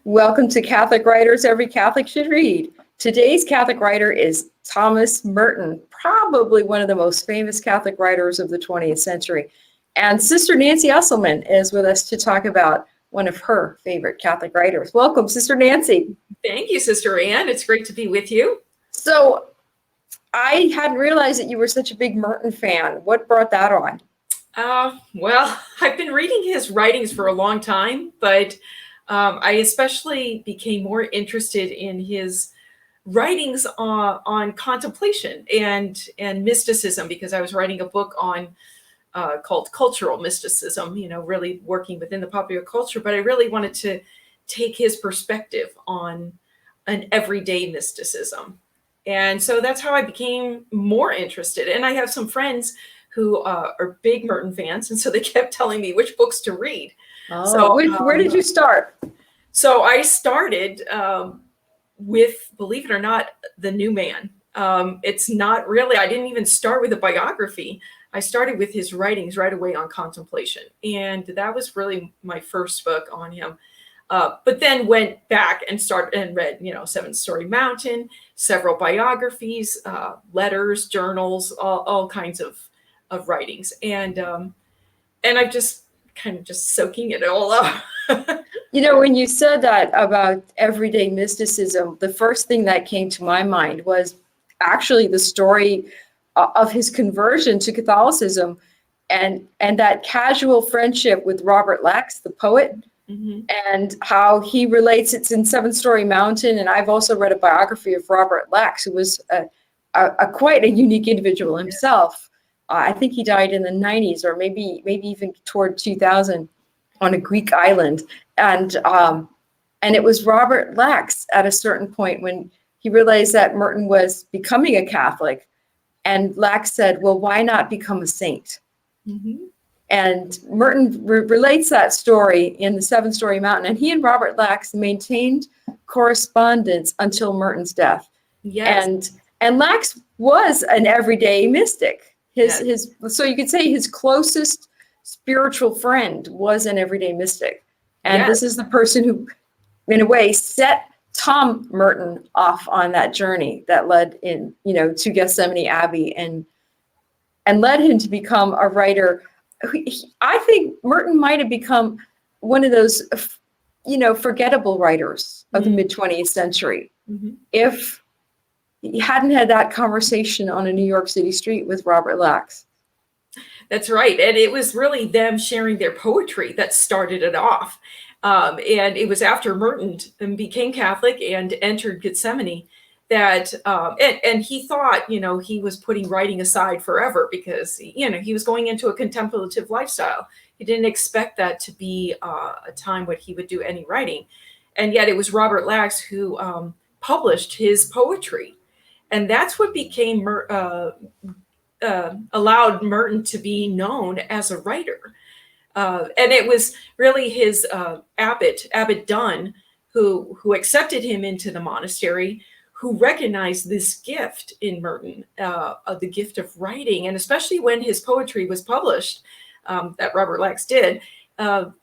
Welcome to Catholic Writers Every Catholic Should Read. Today's Catholic writer is Thomas Merton, probably one of the most famous Catholic writers of the 20th century. And Sister Nancy Usselmann is with us to talk about one of her favorite Catholic writers. Welcome, Sister Nancy. Thank you, Sister Anne. It's great to be with you. So I hadn't realized that you were such a big Merton fan. What brought that on? Well, I've been reading his writings for a long time, but I especially became more interested in his writings on contemplation and mysticism, because I was writing a book on called Cultural Mysticism, really working within the popular culture. But I really wanted to take his perspective on an everyday mysticism. And so that's how I became more interested. And I have some friends who are big Merton fans, and so they kept telling me which books to read. So where did you start? So I started with, believe it or not, The New Man. It's not really, I didn't even start with a biography. I started with his writings right away on contemplation. And that was really my first book on him. But then went back and read, Seven Storey Mountain, several biographies, letters, journals, all kinds of writings. And I'm just kind of just soaking it all up. When you said that about everyday mysticism, the first thing that came to my mind was actually the story of his conversion to Catholicism and that casual friendship with Robert Lax, the poet, and how he relates. It's in Seven Storey Mountain, and I've also read a biography of Robert Lax, who was a quite a unique individual himself. I think he died in the 90s, or maybe even toward 2000, on a Greek island. And it was Robert Lax at a certain point when he realized that Merton was becoming a Catholic. And Lax said, well, why not become a saint? Mm-hmm. And Merton relates that story in the Seven Storey Mountain. And he and Robert Lax maintained correspondence until Merton's death. Yes. And Lax was an everyday mystic. So you could say his closest spiritual friend was an everyday mystic. And This is the person who, in a way, set Tom Merton off on that journey that led to Gethsemane Abbey and led him to become a writer. I think Merton might have become one of those, forgettable writers of the mid-20th century if he hadn't had that conversation on a New York City street with Robert Lax. That's right. And it was really them sharing their poetry that started it off. And it was after Merton became Catholic and entered Gethsemane that, and he thought, he was putting writing aside forever because, he was going into a contemplative lifestyle. He didn't expect that to be a time when he would do any writing. And yet it was Robert Lax who published his poetry. And that's what became allowed Merton to be known as a writer. And it was really his Abbot Dunn, who accepted him into the monastery, who recognized this gift in Merton, the gift of writing. And especially when his poetry was published, that Robert Lax did,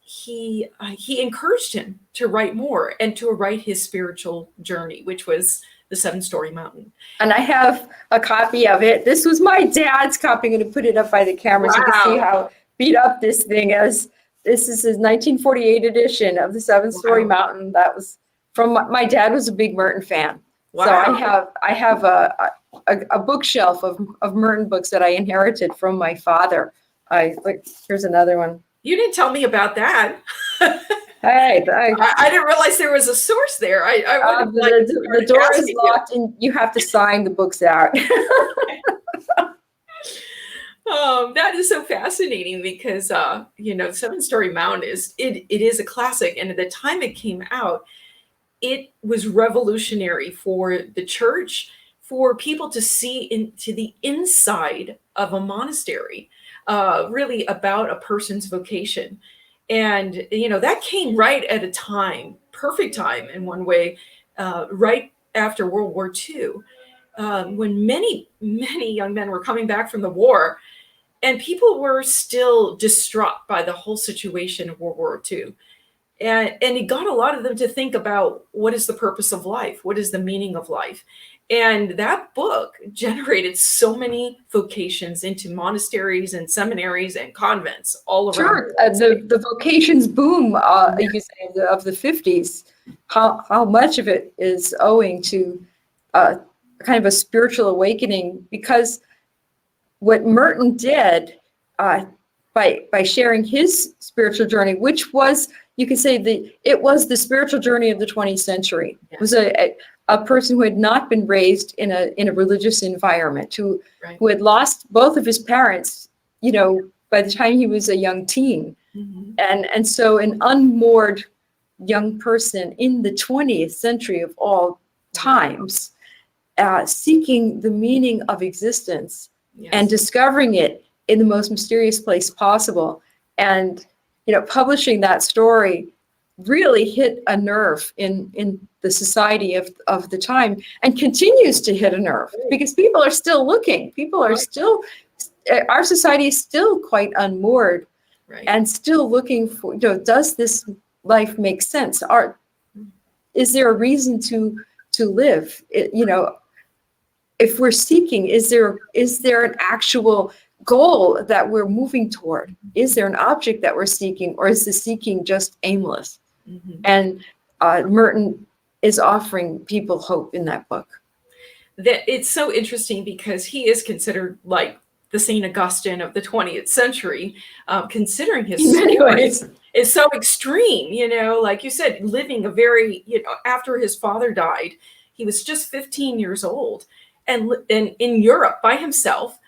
he encouraged him to write more and to write his spiritual journey, which was the Seven Storey Mountain. And I have a copy of it. This was my dad's copy. I'm going to put it up by the camera so you can see how beat up this thing is. This is his 1948 edition of the Seven Storey Mountain. That was from my dad was a big Merton fan. Wow. So I have a bookshelf of Merton books that I inherited from my father. Here's another one. You didn't tell me about that. I didn't realize there was a source there. The door is locked and you have to sign the books out. That is so fascinating because, Seven Storey Mountain is a classic. And at the time it came out, it was revolutionary for the church, for people to see into the inside of a monastery, really about a person's vocation. And, that came right at a time, perfect time in one way, right after World War II, when many, many young men were coming back from the war and people were still distraught by the whole situation of World War II. And it got a lot of them to think about, what is the purpose of life? What is the meaning of life? And that book generated so many vocations into monasteries and seminaries and convents all around. Sure, the vocations boom, you could say, of the 50s, how much of it is owing to kind of a spiritual awakening, because what Merton did by sharing his spiritual journey, which was, you could say, it was the spiritual journey of the 20th century. Yeah. It was a person who had not been raised in a religious environment, who had lost both of his parents, by the time he was a young teen. Mm-hmm. And so an unmoored young person in the 20th century of all times, seeking the meaning of existence. Yes. And discovering it in the most mysterious place possible. And, publishing that story really hit a nerve in the society of the time, and continues to hit a nerve, because people are still looking. People are still, our society is still quite unmoored, and still looking for, does this life make sense? Is there a reason to live? If we're seeking, is there an actual goal that we're moving toward? Is there an object that we're seeking, or is the seeking just aimless? Mm-hmm. And Merton is offering people hope in that book. That it's so interesting, because he is considered like the St. Augustine of the 20th century, considering his story is so extreme, like you said, living a very, after his father died, he was just 15 years old. And in Europe by himself,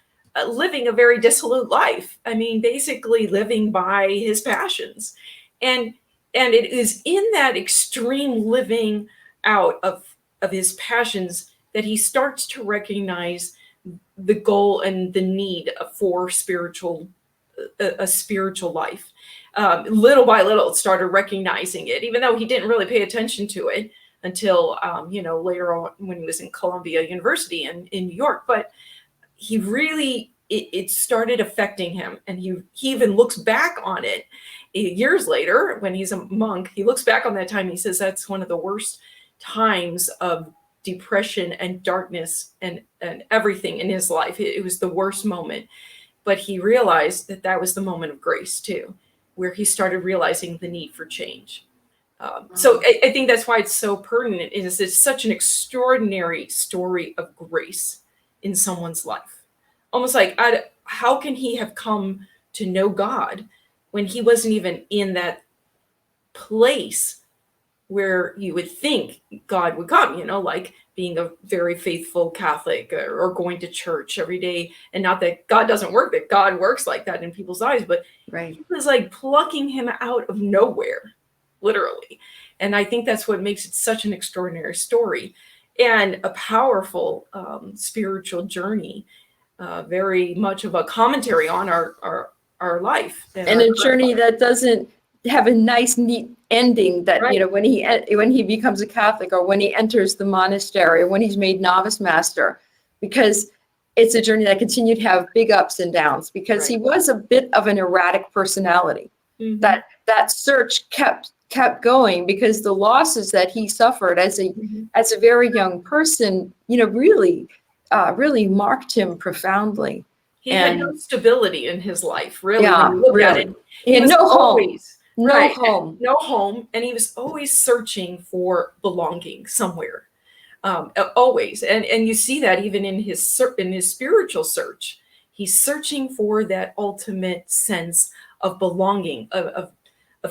living a very dissolute life. I mean, basically living by his passions. And it is in that extreme living out of his passions that he starts to recognize the goal and the need for a spiritual life. Little by little, started recognizing it, even though he didn't really pay attention to it until, later on when he was in Columbia University in New York. But he really, it started affecting him. And he even looks back on it years later when he's a monk. He looks back on that time. He says that's one of the worst times of depression and darkness and everything in his life. It was the worst moment. But he realized that was the moment of grace too, where he started realizing the need for change. So I think that's why it's so pertinent. It's such an extraordinary story of grace in someone's life. Almost like, how can he have come to know God when he wasn't even in that place where you would think God would come, like being a very faithful Catholic or going to church every day. And not that God doesn't work, that God works like that in people's eyes, but He was like plucking him out of nowhere. Literally. And I think that's what makes it such an extraordinary story and a powerful spiritual journey, very much of a commentary on our life. And a journey that doesn't have a nice, neat ending that, when he becomes a Catholic, or when he enters the monastery, or when he's made novice master, because it's a journey that continued to have big ups and downs, because he was a bit of an erratic personality. Mm-hmm. That search kept going, because the losses that he suffered as a very young person, really marked him profoundly. He had no stability in his life, really. Yeah, when you look at it. He had no home. No home, and he was always searching for belonging somewhere, always. And you see that even in his spiritual search. He's searching for that ultimate sense of belonging, of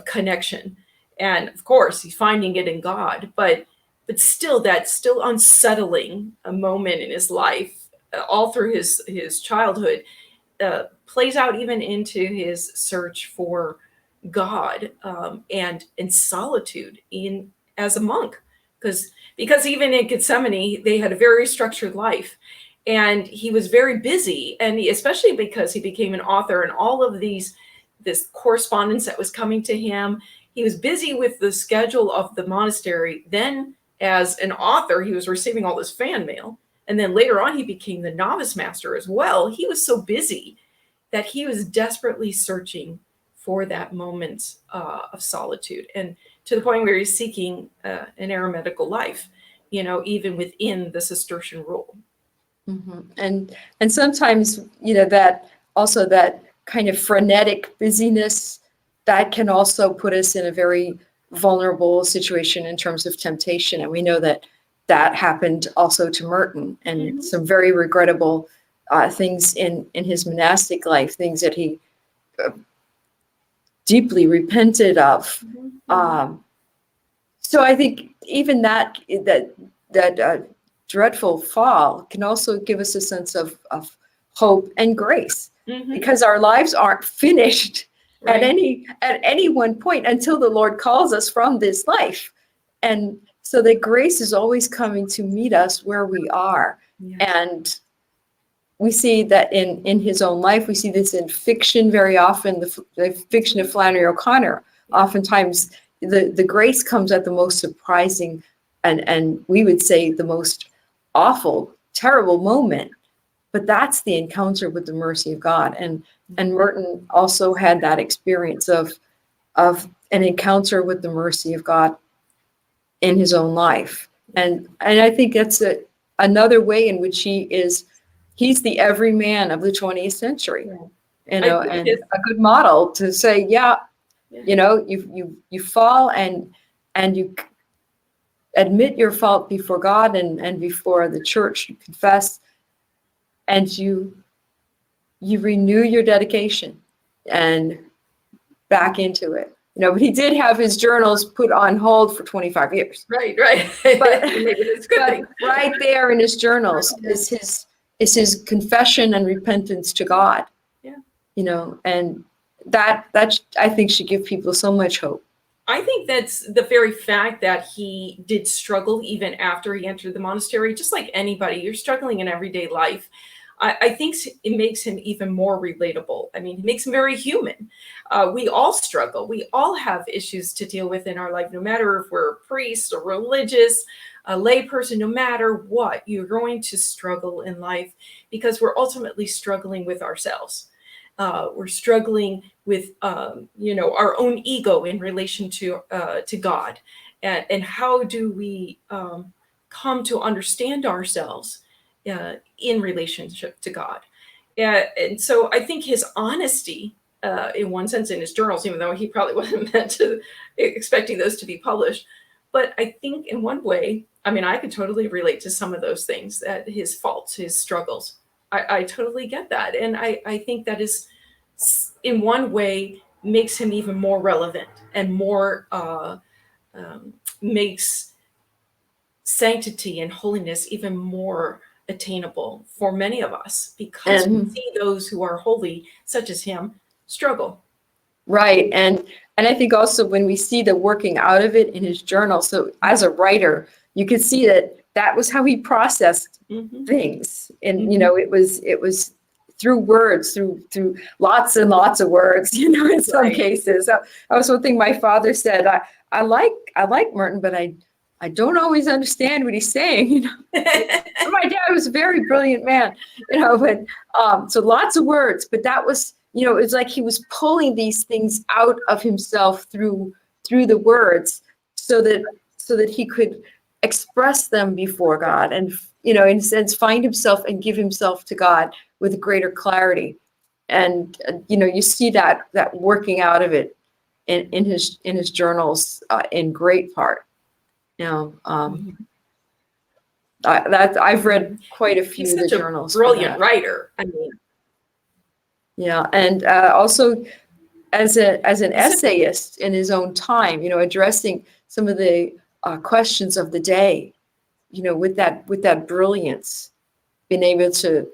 connection. And of course, he's finding it in God, but still, that's still unsettling a moment in his life, all through his childhood, plays out even into his search for God and in solitude as a monk, because even in Gethsemane, they had a very structured life, and he was very busy, and especially because he became an author, and all of this correspondence that was coming to him. He was busy with the schedule of the monastery. Then as an author, he was receiving all this fan mail. And then later on, he became the novice master as well. He was so busy that he was desperately searching for that moment of solitude, and to the point where he's seeking an eremitical life, even within the Cistercian rule. And sometimes, that also that kind of frenetic busyness, that can also put us in a very vulnerable situation in terms of temptation. And we know that happened also to Merton, and some very regrettable things in his monastic life, things that he deeply repented of. So I think even that dreadful fall can also give us a sense of hope and grace, because our lives aren't finished at any one point until the Lord calls us from this life. And so that grace is always coming to meet us where we are. And we see that in his own life. We see this in fiction very often, the fiction of Flannery O'Connor. Oftentimes the grace comes at the most surprising and we would say the most awful, terrible moment. But that's the encounter with the mercy of God. And Merton also had that experience of an encounter with the mercy of God in his own life. And I think that's another way in which he's the everyman of the 20th century, and a good model to say, you fall and you admit your fault before God and before the church, you confess, and you renew your dedication and back into it. But he did have his journals put on hold for 25 years. Right. But right there in his journals is his confession and repentance to God. And that I think should give people so much hope. I think that's the very fact that he did struggle even after he entered the monastery. Just like anybody, you're struggling in everyday life. I think it makes him even more relatable. I mean, it makes him very human. We all struggle. We all have issues to deal with in our life, no matter if we're a priest, a religious, a lay person, no matter what, you're going to struggle in life because we're ultimately struggling with ourselves. We're struggling with, our own ego in relation to God. And how do we come to understand ourselves in relationship to God? And so I think his honesty, in one sense, in his journals, even though he probably wasn't expecting those to be published, but I think in one way, I mean, I could totally relate to some of those things, that his faults, his struggles. I totally get that. And I think that is, in one way, makes him even more relevant and more makes sanctity and holiness even more attainable for many of us, because we see those who are holy, such as him, struggle. Right. And I think also when we see the working out of it in his journal, so as a writer, you could see that was how he processed things. And, it was through words, through lots and lots of words, in some cases. So that was one thing my father said. I like Merton, but I don't always understand what he's saying. My dad was a very brilliant man, but so lots of words, but that was, it was like he was pulling these things out of himself through the words so that he could express them before God and, in a sense, find himself and give himself to God with greater clarity. And, you see that working out of it in his journals in great part. I've read quite a few of the journals. Brilliant writer. I mean, and also as an essayist in his own time, addressing some of the questions of the day, with that brilliance, being able to,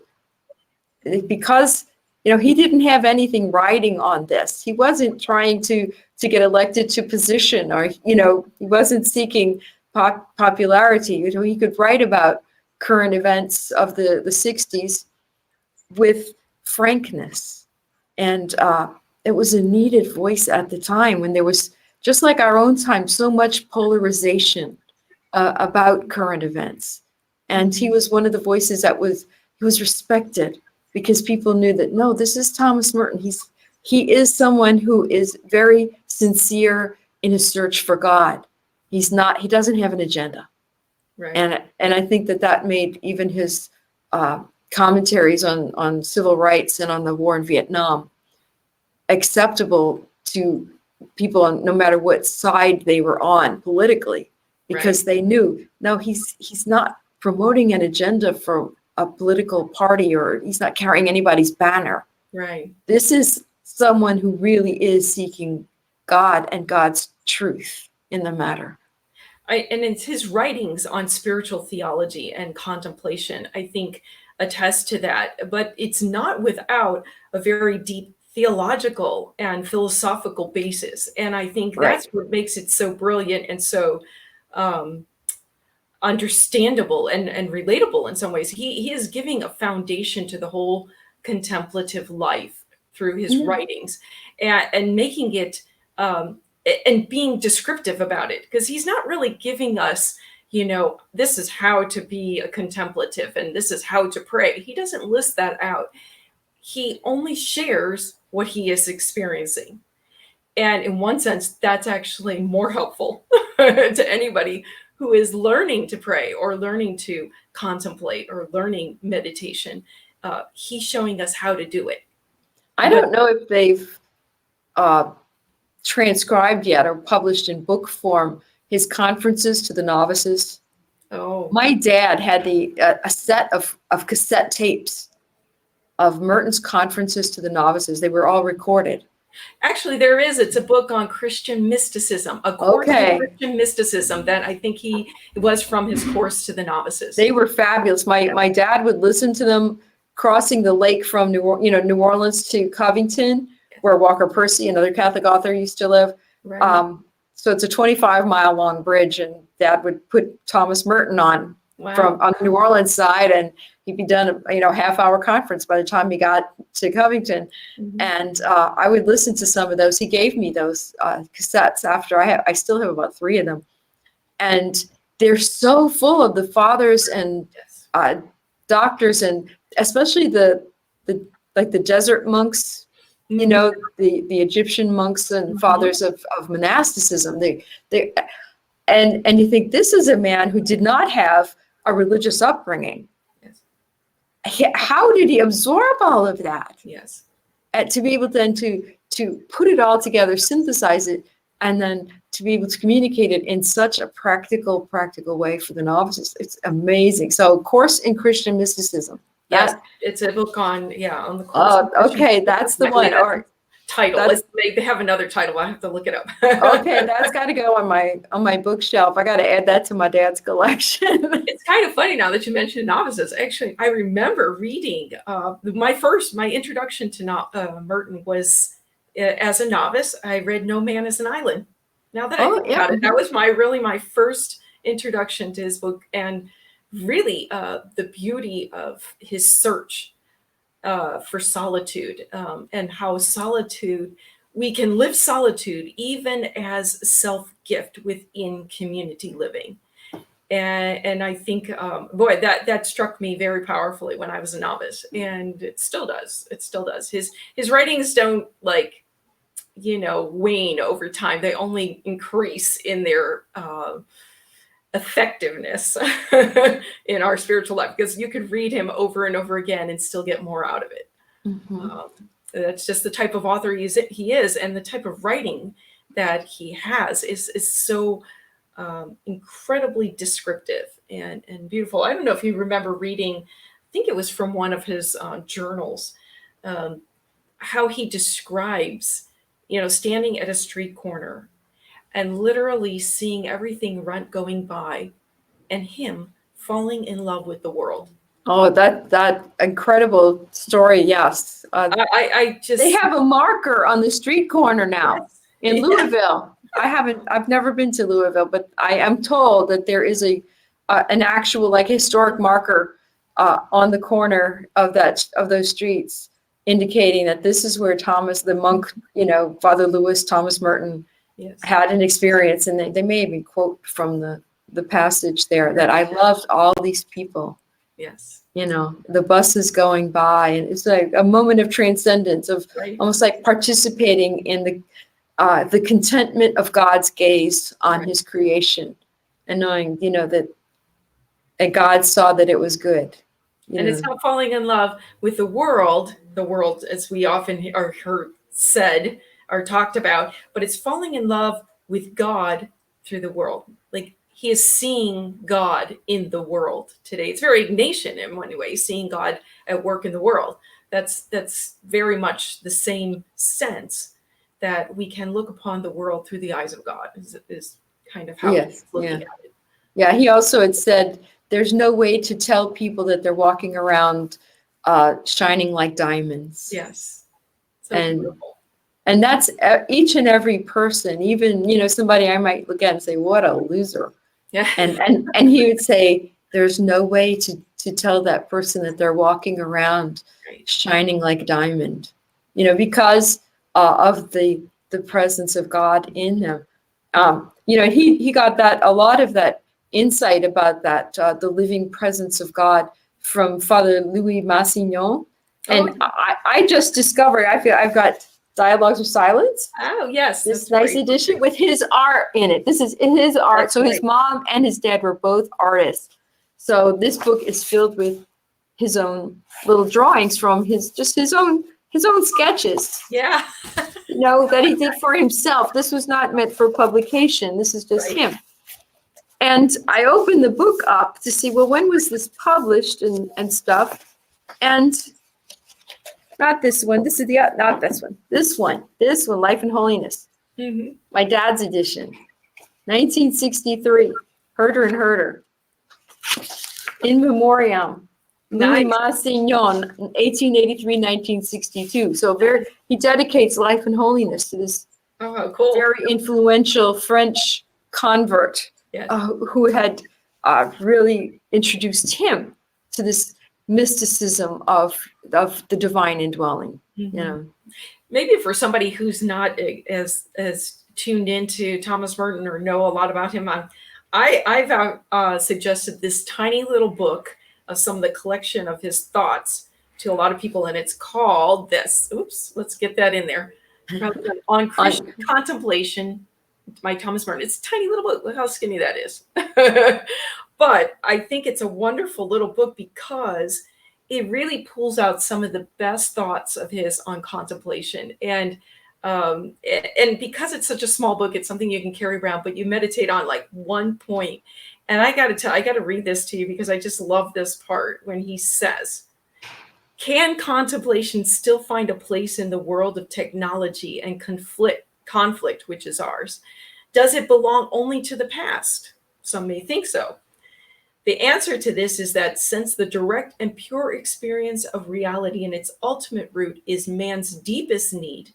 because he didn't have anything riding on this. He wasn't trying to get elected to position, or he wasn't seeking popularity. He could write about current events of the 60s with frankness, and it was a needed voice at the time when there was, just like our own time, so much polarization about current events. And he was one of the voices that was respected, because people knew that, no, this is Thomas Merton. he is someone who is very sincere in his search for God. He doesn't have an agenda. Right. And I think that made even his commentaries on civil rights and on the war in Vietnam acceptable to people on no matter what side they were on politically, because they knew, no, he's not promoting an agenda for a political party, or he's not carrying anybody's banner. Right. This is someone who really is seeking God and God's truth in the matter. And it's his writings on spiritual theology and contemplation, I think, attest to that. But it's not without a very deep theological and philosophical basis. And I think that's what makes it so brilliant and so understandable and relatable in some ways. He is giving a foundation to the whole contemplative life through his writings, and making it and being descriptive about it, because he's not really giving us, this is how to be a contemplative and this is how to pray. He doesn't list that out. He only shares what he is experiencing. And in one sense, that's actually more helpful to anybody who is learning to pray or learning to contemplate or learning meditation. He's showing us how to do it. I don't know if they've transcribed yet or published in book form his conferences to the novices. Oh, my dad had a set of cassette tapes of Merton's conferences to the novices. They were all recorded. Actually, there is. It's a book on Christian mysticism, a course in Christian mysticism that I think it was from his course to the novices. They were fabulous. My dad would listen to them crossing the lake from New Orleans to Covington, where Walker Percy, another Catholic author, used to live. Right. So it's a 25-mile long bridge, and Dad would put Thomas Merton on the New Orleans side, and he'd be done a half-hour conference by the time he got to Covington. And I would listen to some of those. He gave me those cassettes after I still have about 3 of them, and they're so full of the fathers and doctors, and especially the desert monks. The Egyptian monks and fathers of monasticism. And you think, this is a man who did not have a religious upbringing. How did he absorb all of that? Yes. And to be able then to put it all together, synthesize it, and then to be able to communicate it in such a practical way for the novices. It's amazing. So, Course in Christian Mysticism. Yes, it's a book on the course. Oh, okay, that's the one. Or title. They have another title. I have to look it up. Okay, that's got to go on my bookshelf. I got to add that to my dad's collection. It's kind of funny now that you mentioned novices. Actually, I remember reading my introduction to Merton was as a novice. I read No Man is an Island. Now that I think about it, that was my first introduction to his book, and really the beauty of his search for solitude, and how we can live solitude even as self-gift within community living. And I think, that struck me very powerfully when I was a novice, and it still does. It still does. His writings don't wane over time. They only increase in their effectiveness in our spiritual life, because you could read him over and over again and still get more out of it. That's just the type of author he is, and the type of writing that he has is so incredibly descriptive and beautiful. I don't know if you remember reading, I think it was from one of his journals, how he describes, standing at a street corner and literally seeing everything going by, and him falling in love with the world. Oh, that incredible story! Yes, they have a marker on the street corner now in Louisville. I've never been to Louisville, but I am told that there is an actual historic marker on the corner of those streets, indicating that this is where Thomas, the monk, Father Louis Thomas Merton, had an experience. And they may even quote from the passage there that I loved all these people Yes. The bus is going by, and it's like a moment of transcendence, of Right. almost like participating in the contentment of God's gaze on Right. his creation, and knowing, that God saw that it was good. And it's not falling in love with the world, as we often are heard said or talked about, but it's falling in love with God through the world. Like he is seeing God in the world today. It's very Ignatian in one way, seeing God at work in the world. That's very much the same sense that we can look upon the world through the eyes of God is kind of how he's looking at it. Yeah, he also had said there's no way to tell people that they're walking around shining like diamonds. Yes. So beautiful. And that's each and every person, even, somebody I might look at and say, what a loser. Yeah. And he would say, there's no way to tell that person that they're walking around shining like a diamond, because of the presence of God in them. He got a lot of that insight about that, the living presence of God from Father Louis Massignon. And I just discovered, I feel I've got Dialogues of Silence. Oh, yes. This nice edition with his art in it. This is his art. That's so his mom and his dad were both artists. So this book is filled with his own little drawings from his own sketches. Yeah. That he did for himself. This was not meant for publication. This is just him. And I opened the book up to see, well, when was this published and stuff? And not this one. This is not this one. This one, Life and Holiness. Mm-hmm. My dad's edition, 1963. Herder and Herder. In Memoriam. Louis Massignon, 1883-1962. So he dedicates Life and Holiness to this very influential French convert who had really introduced him to this mysticism of the divine indwelling. Mm-hmm. Maybe for somebody who's not as tuned into Thomas Merton or know a lot about him, I've suggested this tiny little book of some of the collection of his thoughts to a lot of people, and it's called this. Oops, let's get that in there. On Christian Contemplation by Thomas Merton. It's a tiny little book. Look how skinny that is. But I think it's a wonderful little book because it really pulls out some of the best thoughts of his on contemplation. And because it's such a small book, it's something you can carry around, but you meditate on like one point. And I got to read this to you because I just love this part when he says, can contemplation still find a place in the world of technology and conflict, which is ours? Does it belong only to the past? Some may think so. The answer to this is that since the direct and pure experience of reality in its ultimate root is man's deepest need,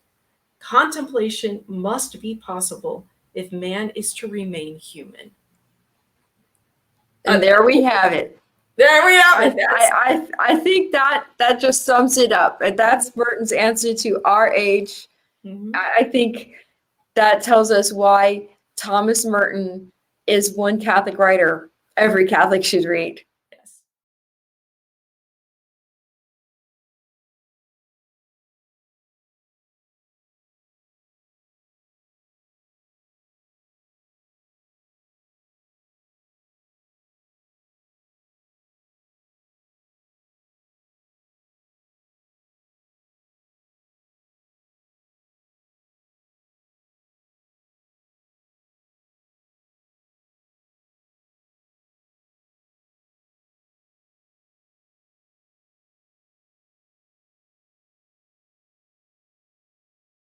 contemplation must be possible if man is to remain human. And there we have it. There we have it. I think that just sums it up. And that's Merton's answer to our age. Mm-hmm. I think that tells us why Thomas Merton is one Catholic writer every Catholic should read.